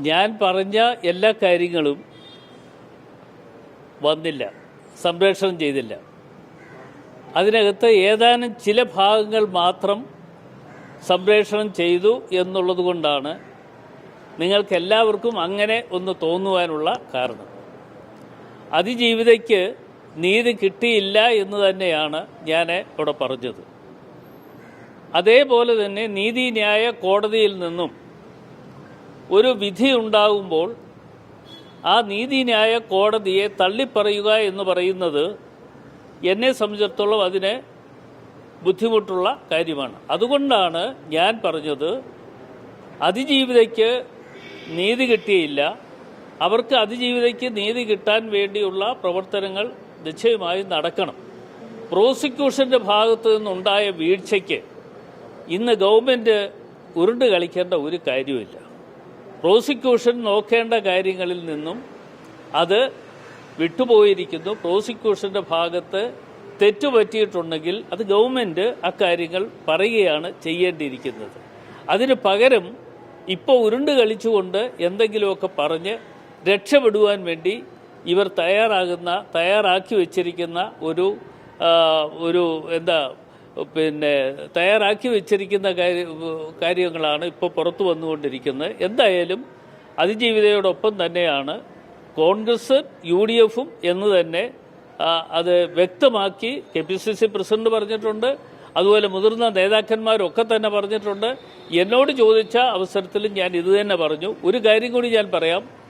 ഞാൻ പറഞ്ഞ എല്ലാ കാര്യങ്ങളും വന്നില്ല, സംപ്രേഷണം ചെയ്തില്ല. അതിനകത്ത് ഏതാനും ചില ഭാഗങ്ങൾ മാത്രം സംപ്രേഷണം ചെയ്തു എന്നുള്ളത് കൊണ്ടാണ് നിങ്ങൾക്കെല്ലാവർക്കും അങ്ങനെ ഒന്ന് തോന്നുവാനുള്ള കാരണം. അതിജീവിതയ്ക്ക് നീതി കിട്ടിയില്ല എന്ന് തന്നെയാണ് ഞാൻ ഇവിടെ പറഞ്ഞത്. അതേപോലെ തന്നെ നീതിന്യായ കോടതിയിൽ നിന്നും ഒരു വിധി ഉണ്ടാകുമ്പോൾ ആ നീതിന്യായ കോടതിയെ തള്ളിപ്പറയുക എന്ന് പറയുന്നത് എന്നെ സംബന്ധിച്ചിടത്തോളം അതിന് ബുദ്ധിമുട്ടുള്ള കാര്യമാണ്. അതുകൊണ്ടാണ് ഞാൻ പറഞ്ഞത് അതിജീവിതയ്ക്ക് നീതി കിട്ടിയില്ല, അവർക്ക് അതിജീവിതയ്ക്ക് നീതി കിട്ടാൻ വേണ്ടിയുള്ള പ്രവർത്തനങ്ങൾ നിശ്ചയമായും നടക്കണം. പ്രോസിക്യൂഷൻ്റെ ഭാഗത്തു നിന്നുണ്ടായ വീഴ്ചയ്ക്ക് ഇന്ന് ഗവൺമെൻറ് ഉരുണ്ട് കളിക്കേണ്ട ഒരു കാര്യമില്ല. പ്രോസിക്യൂഷൻ നോക്കേണ്ട കാര്യങ്ങളിൽ നിന്നും അത് വിട്ടുപോയിരിക്കുന്നു. പ്രോസിക്യൂഷൻ്റെ ഭാഗത്ത് തെറ്റുപറ്റിയിട്ടുണ്ടെങ്കിൽ അത് ഗവൺമെൻറ് അക്കാര്യങ്ങൾ പറയുകയാണ് ചെയ്യേണ്ടിയിരിക്കുന്നത്. അതിന് പകരം ഇപ്പോൾ ഉരുണ്ട് കളിച്ചുകൊണ്ട് എന്തെങ്കിലുമൊക്കെ പറഞ്ഞ് രക്ഷപ്പെടുവാൻ വേണ്ടി ഇവർ തയ്യാറാക്കി വച്ചിരിക്കുന്ന തയ്യാറാക്കി വെച്ചിരിക്കുന്ന കാര്യങ്ങളാണ് ഇപ്പോൾ പുറത്തു വന്നുകൊണ്ടിരിക്കുന്നത്. എന്തായാലും അതിജീവിതയോടൊപ്പം തന്നെയാണ് കോൺഗ്രസ് UDFും എന്ന് തന്നെ അത് വ്യക്തമാക്കി KPCC പ്രസിഡന്റ് പറഞ്ഞിട്ടുണ്ട്. അതുപോലെ മുതിർന്ന നേതാക്കന്മാരൊക്കെ തന്നെ പറഞ്ഞിട്ടുണ്ട്. എന്നോട് ചോദിച്ച അവസരത്തിലും ഞാൻ ഇത് തന്നെ പറഞ്ഞു. ഒരു കാര്യം കൂടി ഞാൻ പറയാം.